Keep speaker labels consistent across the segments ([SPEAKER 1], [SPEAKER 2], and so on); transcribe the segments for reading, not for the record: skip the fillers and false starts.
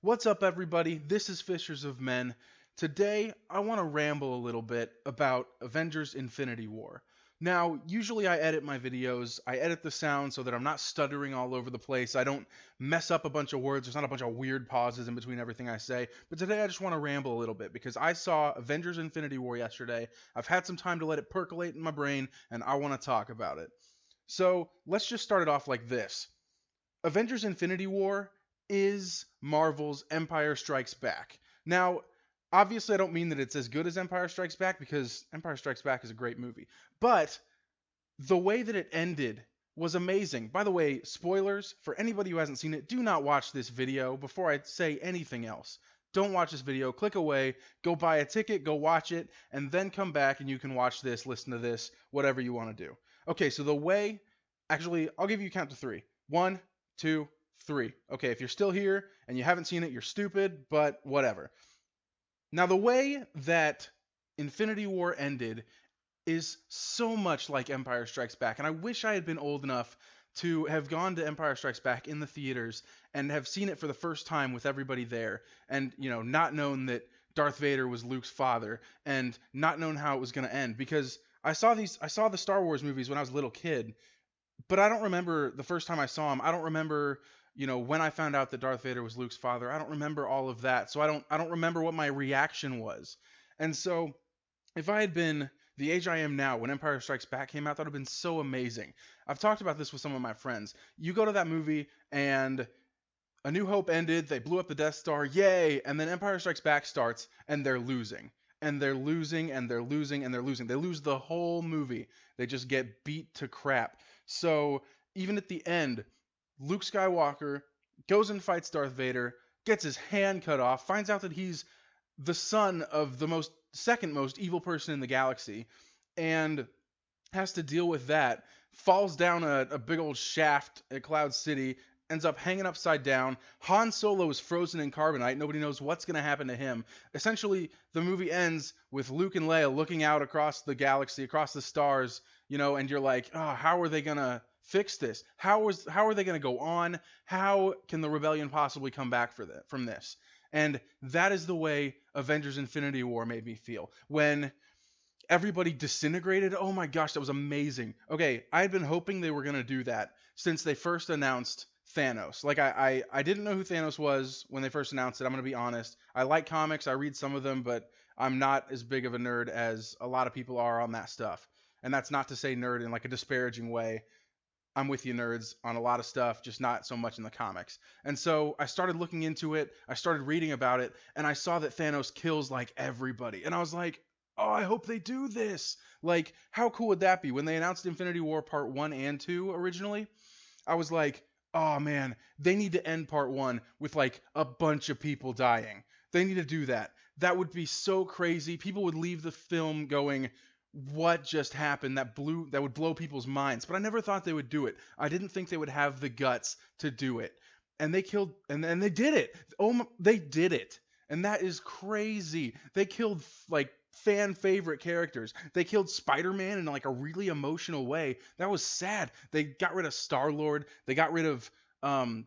[SPEAKER 1] What's up, everybody? This is Fishers of Men. Today, I want to ramble a little bit about Avengers Infinity War. Now, usually I edit my videos, I edit the sound so that I'm not stuttering all over the place. I don't mess up a bunch of words, there's not a bunch of weird pauses in between everything I say. But today, I just want to ramble a little bit because I saw Avengers Infinity War yesterday. I've had some time to let it percolate in my brain, and I want to talk about it. So, let's just start it off like this. Avengers Infinity War is Marvel's Empire Strikes Back. Now, obviously, I don't mean that it's as good as Empire Strikes Back because Empire Strikes Back is a great movie. But the way that it ended was amazing. By the way, spoilers for anybody who hasn't seen it, do not watch this video before I say anything else. Don't watch this video. Click away, go buy a ticket, go watch it, and then come back and you can watch this, listen to this, whatever you want to do. Okay, so the way. Actually, I'll give you a count to three. One, two, three. Okay, if you're still here and you haven't seen it, you're stupid, but whatever. Now, the way that Infinity War ended is so much like Empire Strikes Back, and I wish I had been old enough to have gone to Empire Strikes Back in the theaters and have seen it for the first time with everybody there, and not known that Darth Vader was Luke's father, and not known how it was going to end, because I saw the Star Wars movies when I was a little kid, but I don't remember the first time I saw him. I don't remember, when I found out that Darth Vader was Luke's father. I don't remember all of that. So I don't remember what my reaction was. And so if I had been the age I am now when Empire Strikes Back came out, that would have been so amazing. I've talked about this with some of my friends. You go to that movie and A New Hope ended, they blew up the Death Star, yay, and then Empire Strikes Back starts and they're losing. And they're losing and they're losing and they're losing. They lose the whole movie. They just get beat to crap. So even at the end, Luke Skywalker goes and fights Darth Vader, gets his hand cut off, finds out that he's the son of the second most evil person in the galaxy, and has to deal with that. Falls down a big old shaft at Cloud City, ends up hanging upside down. Han Solo is frozen in carbonite. Nobody knows what's going to happen to him. Essentially, the movie ends with Luke and Leia looking out across the galaxy, across the stars, and you're like, oh, how are they going to fix this? How are they going to go on? How can the rebellion possibly come back from this? And that is the way Avengers Infinity War made me feel. When everybody disintegrated, oh my gosh, that was amazing. Okay, I had been hoping they were going to do that since they first announced Thanos. Like, I didn't know who Thanos was when they first announced it. I'm going to be honest. I like comics. I read some of them, but I'm not as big of a nerd as a lot of people are on that stuff. And that's not to say nerd in like a disparaging way. I'm with you, nerds, on a lot of stuff, just not so much in the comics. And so I started looking into it. I started reading about it, and I saw that Thanos kills like everybody. And I was like, oh, I hope they do this. Like, how cool would that be? When they announced Infinity War Part 1 and 2 originally, I was like, oh man, they need to end Part 1 with like a bunch of people dying. They need to do that. That would be so crazy. People would leave the film going, what just happened? That would blow people's minds. But I never thought they would do it. I didn't think they would have the guts to do it. And they killed, and they did it. They did it. And that is crazy. They killed like fan favorite characters. They killed Spider-Man in like a really emotional way. That was sad. They got rid of Star-Lord. They got rid of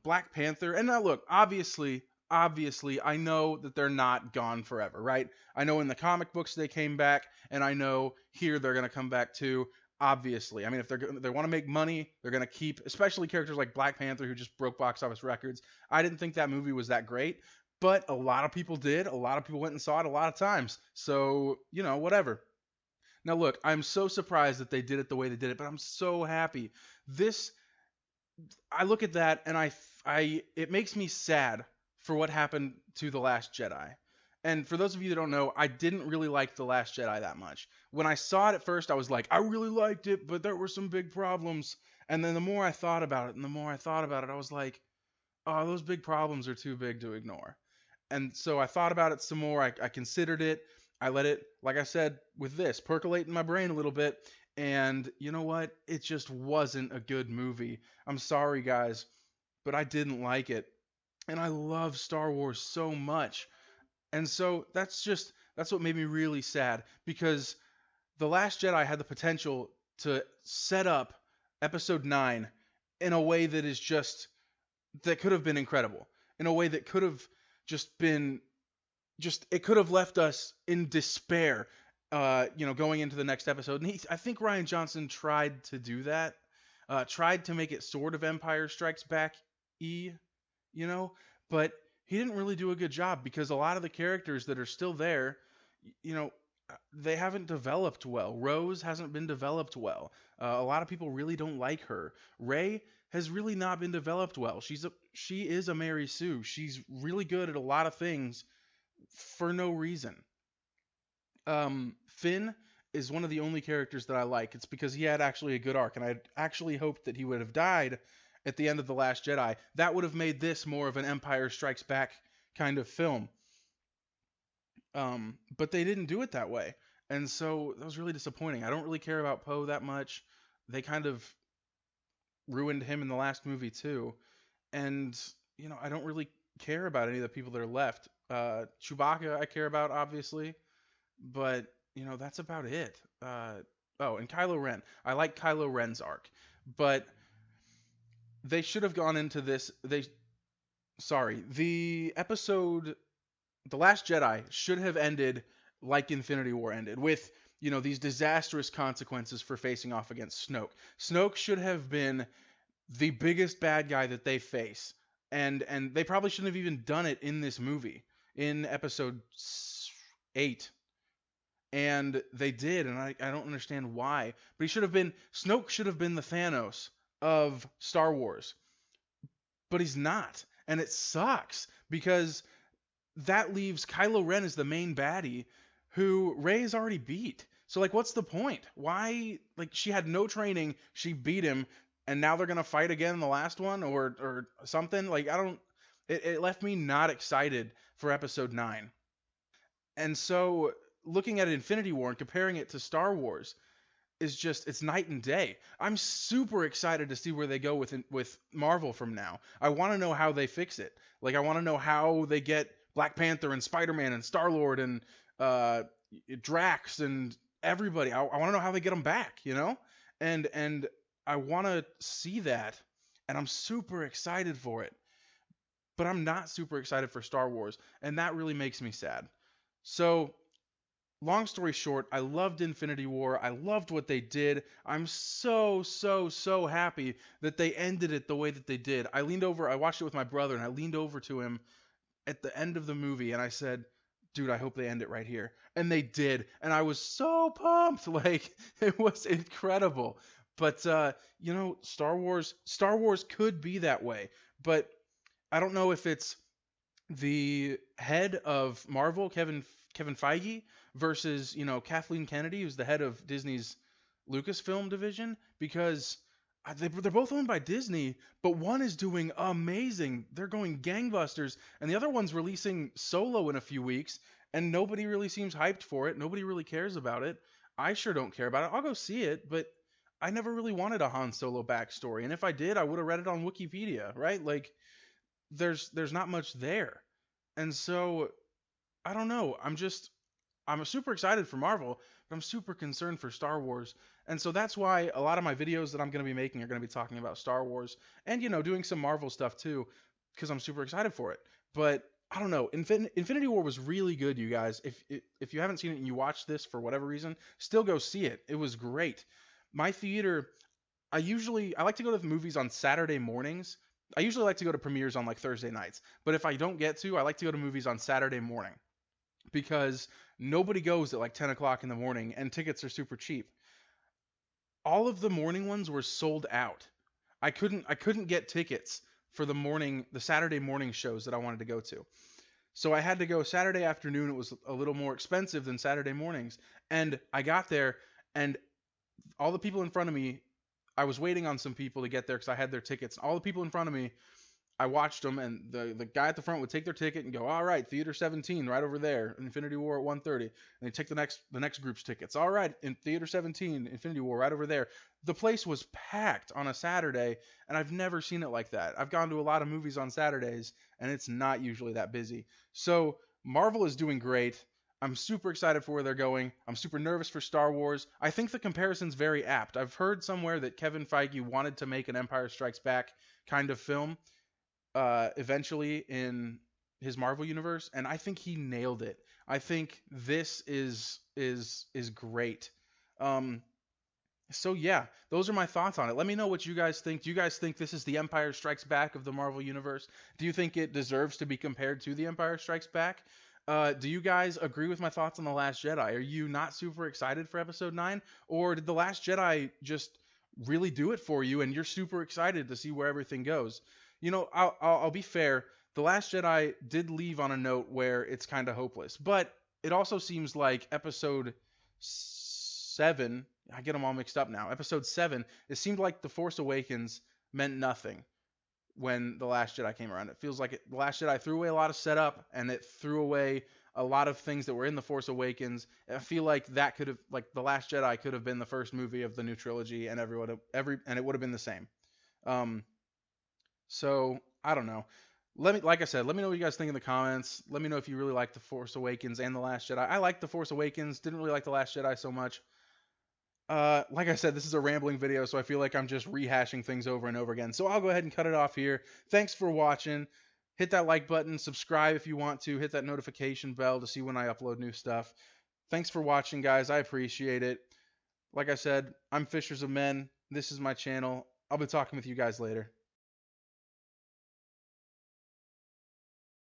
[SPEAKER 1] Black Panther. And now look, obviously, I know that they're not gone forever, right? I know in the comic books they came back, and I know here they're going to come back too. Obviously, I mean, if they want to make money, they're going to keep, especially characters like Black Panther, who just broke box office records. I didn't think that movie was that great, but a lot of people did. A lot of people went and saw it a lot of times. So, whatever. Now, look, I'm so surprised that they did it the way they did it, but I'm so happy. I look at that and it makes me sad for what happened to The Last Jedi. And for those of you that don't know, I didn't really like The Last Jedi that much. When I saw it at first, I was like, I really liked it, but there were some big problems. And then the more I thought about it, I was like, oh, those big problems are too big to ignore. And so I thought about it some more. I considered it. I let it, like I said, with this, percolate in my brain a little bit. And you know what? It just wasn't a good movie. I'm sorry, guys, but I didn't like it. And I love Star Wars so much. And so that's what made me really sad, because The Last Jedi had the potential to set up Episode 9 in a way that could have been incredible, in a way that could have just been just it could have left us in despair, going into the next episode. And I think Ryan Johnson tried to do that, tried to make it sort of Empire Strikes Back you know, but he didn't really do a good job because a lot of the characters that are still there, you know, they haven't developed well. Rose hasn't been developed well. A lot of people really don't like her. Rey has really not been developed well. She is a Mary Sue. She's really good at a lot of things for no reason. Finn is one of the only characters that I like. It's because he had actually a good arc, and I actually hoped that he would have died at the end of The Last Jedi. That would have made this more of an Empire Strikes Back kind of film. But they didn't do it that way. And so that was really disappointing. I don't really care about Poe that much. They kind of ruined him in the last movie too. And, I don't really care about any of the people that are left. Chewbacca I care about, obviously. But, that's about it. And Kylo Ren. I like Kylo Ren's arc. But they should have gone into this. The episode The Last Jedi should have ended like Infinity War ended, with, these disastrous consequences for facing off against Snoke. Snoke should have been the biggest bad guy that they face. And they probably shouldn't have even done it in this movie, in episode 8. And they did, and I don't understand why. But Snoke should have been the Thanos of Star Wars. But he's not. And it sucks, because that leaves Kylo Ren as the main baddie, who Rey's already beat. So, what's the point? Why? She had no training, she beat him, and now they're gonna fight again in the last one, or something? I don't. It left me not excited for Episode 9. And so, looking at Infinity War and comparing it to Star Wars it's night and day. I'm super excited to see where they go with Marvel from now. I want to know how they fix it. I want to know how they get Black Panther and Spider-Man and Star-Lord and Drax and everybody. I want to know how they get them back, And I want to see that, and I'm super excited for it. But I'm not super excited for Star Wars, and that really makes me sad. So, long story short, I loved Infinity War. I loved what they did. I'm so, so, so happy that they ended it the way that they did. I watched it with my brother, and I leaned over to him at the end of the movie, and I said, dude, I hope they end it right here. And they did. And I was so pumped. It was incredible. But, Star Wars could be that way. But I don't know if it's the head of Marvel, Kevin Feige, versus, Kathleen Kennedy, who's the head of Disney's Lucasfilm division, because they're both owned by Disney, but one is doing amazing. They're going gangbusters, and the other one's releasing Solo in a few weeks, and nobody really seems hyped for it. Nobody really cares about it. I sure don't care about it. I'll go see it, but I never really wanted a Han Solo backstory, and if I did, I would have read it on Wikipedia, right? There's not much there. And so, I don't know. I'm super excited for Marvel, but I'm super concerned for Star Wars. And so that's why a lot of my videos that I'm going to be making are going to be talking about Star Wars and, doing some Marvel stuff too, because I'm super excited for it. But I don't know. Infinity War was really good, you guys. If you haven't seen it and you watched this for whatever reason, still go see it. It was great. My theater, I like to go to the movies on Saturday mornings. I usually like to go to premieres on Thursday nights. But if I don't get to, I like to go to movies on Saturday morning, because nobody goes at 10 o'clock in the morning, and tickets are super cheap. All of the morning ones were sold out. I couldn't get tickets for the Saturday morning shows that I wanted to go to. So I had to go Saturday afternoon. It was a little more expensive than Saturday mornings. And I got there, and all the people in front of me, I was waiting on some people to get there because I had their tickets. All the people in front of me, I watched them, and the guy at the front would take their ticket and go, all right, Theater 17 right over there, Infinity War at 1:30. And they take the next group's tickets. All right, in Theater 17, Infinity War right over there. The place was packed on a Saturday, and I've never seen it like that. I've gone to a lot of movies on Saturdays, and it's not usually that busy. So Marvel is doing great. I'm super excited for where they're going. I'm super nervous for Star Wars. I think the comparison's very apt. I've heard somewhere that Kevin Feige wanted to make an Empire Strikes Back kind of film eventually in his Marvel universe, and I think he nailed it. I think this is great. Um, so yeah, those are my thoughts on it. Let me know what you guys think. Do you guys think this is the Empire Strikes Back of the Marvel Universe? Do you think it deserves to be compared to the Empire Strikes Back? Do you guys agree with my thoughts on The Last Jedi? Are you not super excited for Episode 9? Or did The Last Jedi just really do it for you and you're super excited to see where everything goes? You know, I'll be fair. The Last Jedi did leave on a note where it's kind of hopeless, but it also seems like Episode 7, I get them all mixed up now. Episode 7, it seemed like The Force Awakens meant nothing when The Last Jedi came around. It feels like The Last Jedi threw away a lot of setup, and it threw away a lot of things that were in The Force Awakens. I feel like that could have, like, The Last Jedi could have been the first movie of the new trilogy, and and it would have been the same. Um, so I don't know. Like I said, let me know what you guys think in the comments. Let me know if you really like The Force Awakens and The Last Jedi. I like The Force Awakens. Didn't really like The Last Jedi so much. Like I said, this is a rambling video, so I feel like I'm just rehashing things over and over again. So I'll go ahead and cut it off here. Thanks for watching. Hit that like button, subscribe if you want to, hit that notification bell to see when I upload new stuff. Thanks for watching, guys. I appreciate it. Like I said, I'm Fishers of Men. This is my channel. I'll be talking with you guys later.